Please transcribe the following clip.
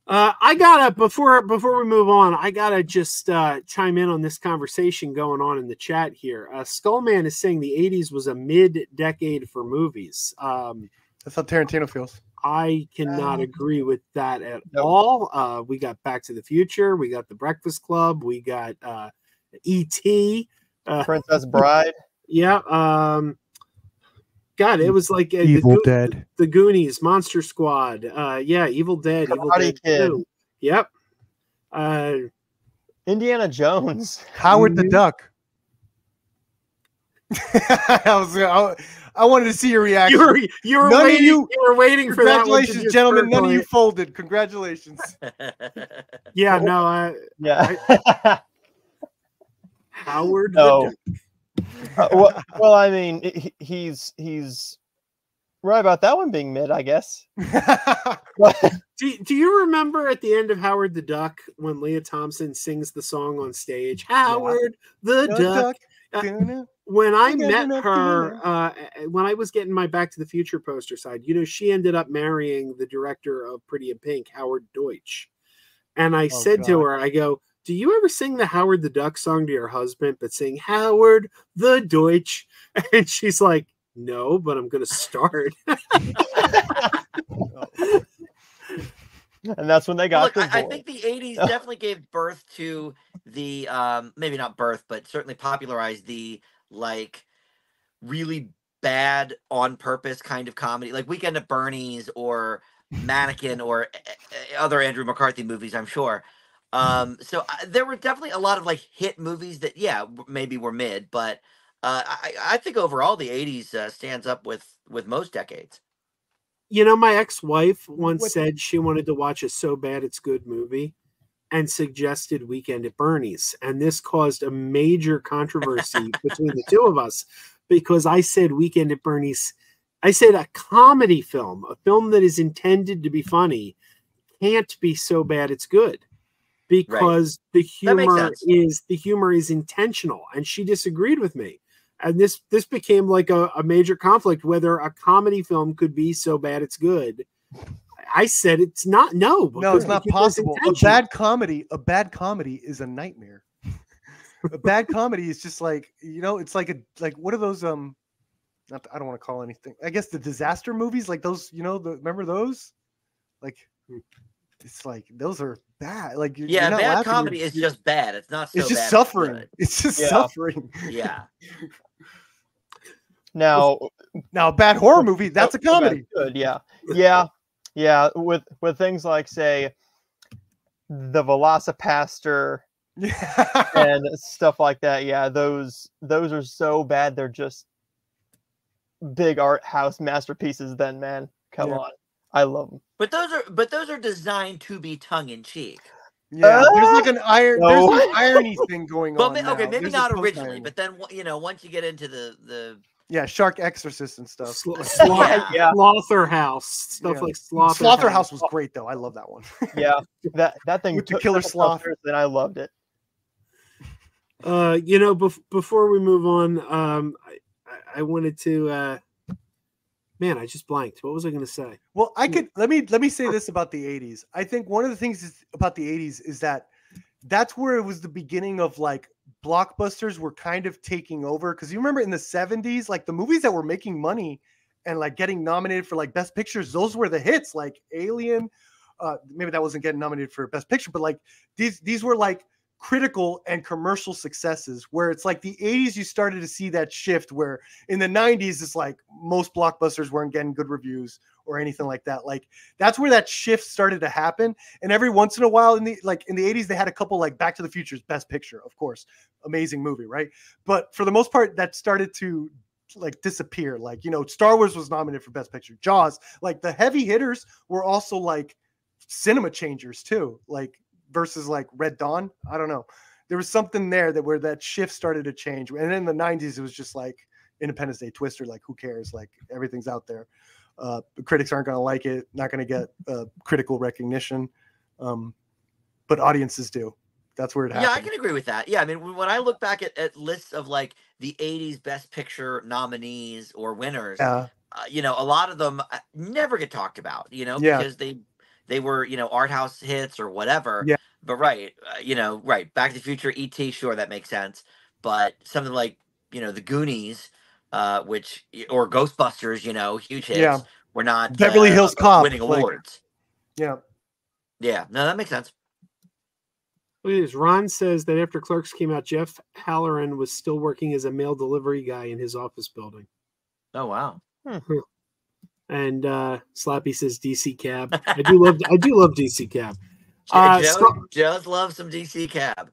I gotta before we move on, I gotta just chime in on this conversation going on in the chat here. Skullman is saying the '80s was a mid-decade for movies. That's how Tarantino feels. I cannot agree with that at all. We got Back to the Future, we got The Breakfast Club, we got E.T., Princess Bride. Yeah. God, it was like Evil Dead, the Goonies, Monster Squad. Yeah, Evil Dead, Evil Dead 2. Yep. Indiana Jones, Howard the Duck. I wanted to see your reaction. You were waiting for that one. Congratulations, gentlemen. None of you folded. Congratulations. Yeah, no. Howard no. the Duck. Well, I mean, he's right about that one being mid, I guess. Do you remember at the end of Howard the Duck when Leah Thompson sings the song on stage? Howard the Duck. When I met her, when I was getting my Back to the Future poster side, she ended up marrying the director of Pretty in Pink, Howard Deutsch. And I said to her, I go, do you ever sing the Howard the Duck song to your husband, but sing Howard the Deutsch? And she's like, no, but I'm going to start. And that's when they got. Look, I think the 80s definitely gave birth to the, maybe not birth, but certainly popularized the, like, really bad on purpose kind of comedy, like Weekend at Bernie's or Mannequin or other Andrew McCarthy movies, I'm sure. So there were definitely a lot of like hit movies that, yeah, maybe were mid, but I think overall the 80s stands up with most decades. My ex-wife once said she wanted to watch a So Bad It's Good movie and suggested Weekend at Bernie's. And this caused a major controversy between the two of us because I said Weekend at Bernie's, I said a comedy film, a film that is intended to be funny, can't be so bad it's good. Because the humor is intentional, and she disagreed with me, and this became like a major conflict whether a comedy film could be so bad it's good. I said it's not. No, it's not possible. A bad comedy is a nightmare. A bad comedy is just like it's like what are those I don't want to call anything. I guess the disaster movies, like those. Remember those? Like. It's like those are bad. Like bad comedy is just bad. It's not. So it's just bad suffering. It's just suffering. Yeah. Now, a bad horror movie, that's a comedy. Good. Yeah. With things like, say, the Velocipaster and stuff like that. Yeah, those are so bad. They're just big art house masterpieces. Then, man, come on. I love them. But those are designed to be tongue in cheek. Yeah, there's like an irony thing going on. Okay, maybe not originally, but then once you get into the Shark Exorcist and stuff. Slaughterhouse stuff like Slaughterhouse was great though. I love that one. Yeah, that thing with the killer sloth. And I loved it. Before we move on, I wanted to. Man, I just blanked. What was I going to say? Well, let me say this about the 80s. I think one of the things about the 80s is that's where it was the beginning of like blockbusters were kind of taking over. Because you remember in the 70s, like the movies that were making money and like getting nominated for like Best Pictures, those were the hits. Like Alien, maybe that wasn't getting nominated for Best Picture, but like these were like critical and commercial successes, where it's like the 80s you started to see that shift, where in the 90s it's like most blockbusters weren't getting good reviews or anything like that. Like that's where that shift started to happen. And every once in a while in the 80s they had a couple, like Back to the Future's Best Picture, of course, amazing movie, right? But for the most part that started to like disappear. Like Star Wars was nominated for Best Picture, Jaws, like the heavy hitters were also like cinema changers too, like versus like Red Dawn. I don't know. There was something there where that shift started to change. And in the 90s, it was just like Independence Day, Twister, like who cares? Like everything's out there. The critics aren't going to like it, not going to get critical recognition. But audiences do. That's where it happens. Yeah, I can agree with that. Yeah, I mean, when I look back at lists of like the 80s Best Picture nominees or winners, a lot of them never get talked about, because they they were, art house hits or whatever. Yeah. But right, right. Back to the Future, E.T., sure, that makes sense. But something like, The Goonies, or Ghostbusters, huge hits, Yeah. were not Beverly Hills Cop, winning awards. Yeah. Yeah, no, that makes sense. Look at this. Ron says that after Clerks came out, Jeff Halloran was still working as a mail delivery guy in his office building. Oh, wow. And Slappy says DC Cab. I do love DC Cab. Joe does love some DC Cab.